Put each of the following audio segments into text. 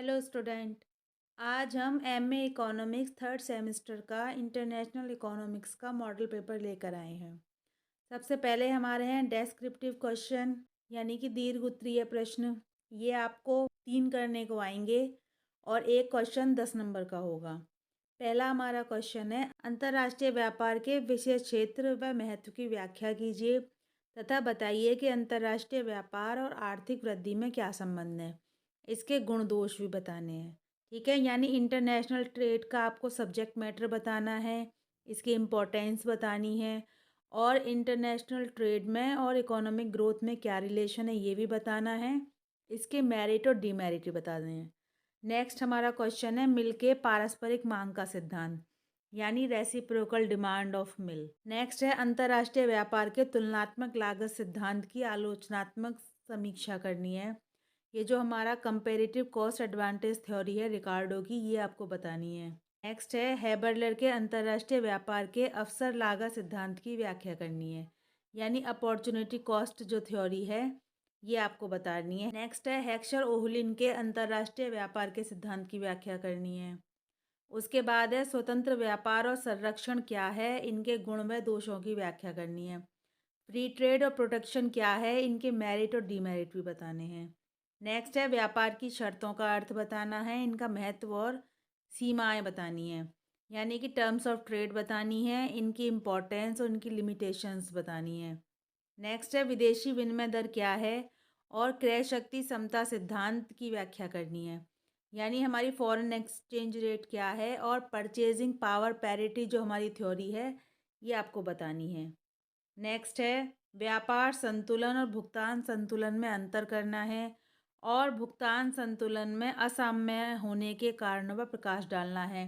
Hello student. आज हम MA economics third semester का इंटरनेशनल इकोनॉमिक्स का मॉडल पेपर लेकर आए हैं। सबसे पहले हमारे हैं डेस्क्रिप्टिव क्वेश्चन यानी कि दीर्घ उत्तरीय प्रश्न। ये आपको 3 करने को आएंगे और एक क्वेश्चन 10 नंबर का होगा। पहला हमारा क्वेश्चन है, अंतर्राष्ट्रीय व्यापार के विशेष क्षेत्र व महत्व की व्याख्या कीजिए तथा बताइए कि अंतर्राष्ट्रीय व्यापार और आर्थिक वृद्धि में क्या संबंध है। इसके गुण दोष भी बताने हैं। ठीक है, यानी इंटरनेशनल ट्रेड का आपको सब्जेक्ट मैटर बताना है, इसकी इम्पोर्टेंस बतानी है और इंटरनेशनल ट्रेड में और इकोनॉमिक ग्रोथ में क्या रिलेशन है ये भी बताना है। इसके मेरिट और डीमेरिट भी बताने हैं। नेक्स्ट हमारा क्वेश्चन है, मिल के पारस्परिक मांग का सिद्धांत यानी reciprocal demand of mill. Next है, अंतर्राष्ट्रीय व्यापार के तुलनात्मक लागत सिद्धांत की आलोचनात्मक समीक्षा करनी है। ये जो हमारा कंपेरेटिव कॉस्ट एडवांटेज थ्योरी है रिकार्डो की, ये आपको बतानी है। नेक्स्ट है, हेबरलर के अंतर्राष्ट्रीय व्यापार के अवसर लागत सिद्धांत की व्याख्या करनी है यानी अपॉर्चुनिटी कॉस्ट जो थ्योरी है ये आपको बतानी है। नेक्स्ट है, हेक्सर ओहलिन के अंतर्राष्ट्रीय व्यापार के सिद्धांत की व्याख्या करनी है। उसके बाद है, स्वतंत्र व्यापार और संरक्षण क्या है, इनके गुण व दोषों की व्याख्या करनी है। फ्री ट्रेड और प्रोटेक्शन क्या है, इनके मेरिट और डीमेरिट भी बताने हैं। नेक्स्ट है, व्यापार की शर्तों का अर्थ बताना है, इनका महत्व और सीमाएं बतानी है यानी कि टर्म्स ऑफ ट्रेड बतानी है, इनकी इम्पोर्टेंस और इनकी लिमिटेशंस बतानी है। नेक्स्ट है, विदेशी विनिमय दर क्या है और क्रय शक्ति समता सिद्धांत की व्याख्या करनी है यानी हमारी फॉरेन एक्सचेंज रेट क्या है और परचेजिंग पावर पैरिटी जो हमारी थ्योरी है ये आपको बतानी है। नेक्स्ट है, व्यापार संतुलन और भुगतान संतुलन में अंतर करना है और भुगतान संतुलन में असाम्य होने के कारणों पर प्रकाश डालना है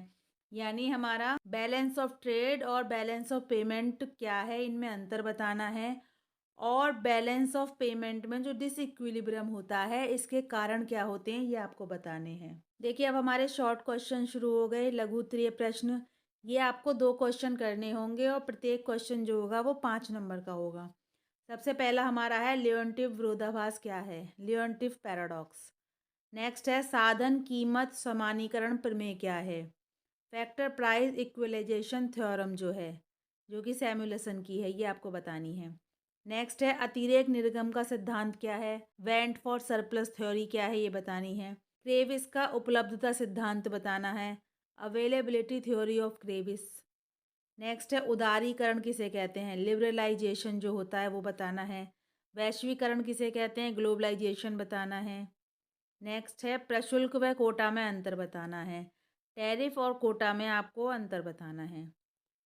यानी हमारा बैलेंस ऑफ ट्रेड और बैलेंस ऑफ पेमेंट क्या है, इनमें अंतर बताना है और बैलेंस ऑफ पेमेंट में जो डिसइक्विलिब्रियम होता है इसके कारण क्या होते हैं ये आपको बताने हैं। देखिए, अब हमारे शॉर्ट क्वेश्चन शुरू हो गए, लघु उत्तरीय प्रश्न। ये आपको 2 क्वेश्चन करने होंगे और प्रत्येक क्वेश्चन जो होगा वो 5 नंबर का होगा। सबसे पहला हमारा है, लियोन्टिव विरोधाभास क्या है, लियोन्टिव पैराडॉक्स। नेक्स्ट है, साधन कीमत समानीकरण प्रमेय क्या है, फैक्टर प्राइस इक्विलाइजेशन थ्योरम जो है, जो कि सैमुलेसन की है, ये आपको बतानी है। नेक्स्ट है, अतिरेक निर्गम का सिद्धांत क्या है, वेंट फॉर सरप्लस थ्योरी क्या है, ये बतानी है। क्रेविस का उपलब्धता सिद्धांत बताना है, availability theory of crevice. Next है, उदारीकरण किसे कहते हैं, लिबरलाइजेशन जो होता है वो बताना है। वैश्वीकरण किसे कहते हैं, ग्लोबलाइजेशन बताना है। नेक्स्ट है, प्रशुल्क व कोटा में अंतर बताना है, टैरिफ और कोटा में आपको अंतर बताना है।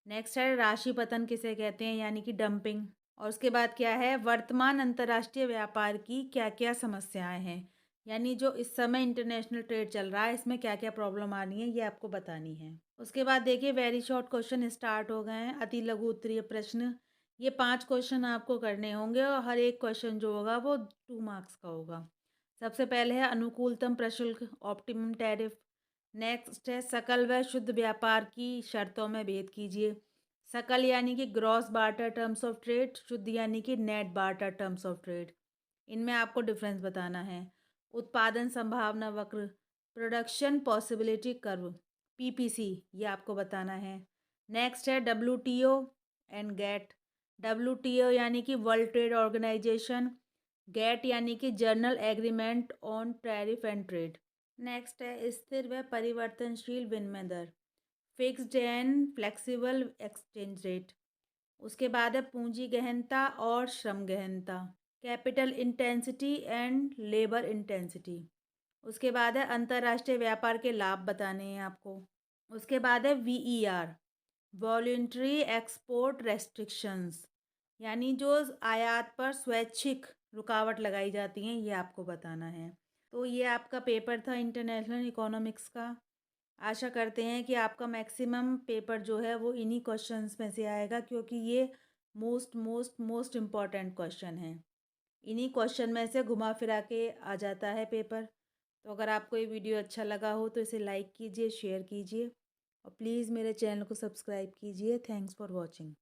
नेक्स्ट है, राशि पतन किसे कहते हैं यानी कि डंपिंग। और उसके बाद क्या है, वर्तमान अंतर्राष्ट्रीय व्यापार की क्या क्या समस्याएं हैं यानी जो इस समय इंटरनेशनल ट्रेड चल रहा है इसमें क्या क्या प्रॉब्लम आ रही है ये आपको बतानी है। उसके बाद देखिए, वेरी शॉर्ट क्वेश्चन स्टार्ट हो गए हैं, अति लघु उत्तरीय प्रश्न। ये 5 क्वेश्चन आपको करने होंगे और हर एक क्वेश्चन जो होगा वो 2 मार्क्स का होगा। सबसे पहले है, अनुकूलतम प्रशुल्क ऑप्टिमम टैरिफ। नेक्स्ट है, सकल व शुद्ध व्यापार की शर्तों में भेद कीजिए। सकल यानी कि gross barter terms of trade, शुद्ध यानी कि net barter terms of trade, इनमें आपको डिफरेंस बताना है। उत्पादन संभावना वक्र, प्रोडक्शन पॉसिबिलिटी कर्व, पीपीसी, ये आपको बताना है। नेक्स्ट है, डब्ल्यूटीओ एंड गेट। डब्ल्यूटीओ यानी कि वर्ल्ड ट्रेड ऑर्गेनाइजेशन, गेट यानी कि general agreement on tariff and trade. Next है, स्थिर व परिवर्तनशील विनिमय दर, fixed and flexible exchange rate. उसके बाद है, पूंजी गहनता और श्रम गहनता, capital intensity and labour intensity. उसके बाद है, अंतर्राष्ट्रीय व्यापार के लाभ बताने हैं आपको। उसके बाद है, वीईआर, वॉल्यूंटरी एक्सपोर्ट रेस्ट्रिक्शंस, यानी जो आयात पर स्वैच्छिक रुकावट लगाई जाती हैं ये आपको बताना है। तो ये आपका पेपर था इंटरनेशनल इकोनॉमिक्स का। आशा करते हैं कि आपका मैक्सिमम पेपर जो है वो इन्हीं क्वेश्चंस में से आएगा क्योंकि ये most most most important question है। इन्हीं क्वेश्चन में से घुमा फिरा के आ जाता है पेपर। तो अगर आपको ये वीडियो अच्छा लगा हो तो इसे लाइक कीजिए, शेयर कीजिए और प्लीज़ मेरे चैनल को सब्सक्राइब कीजिए। Thanks for watching.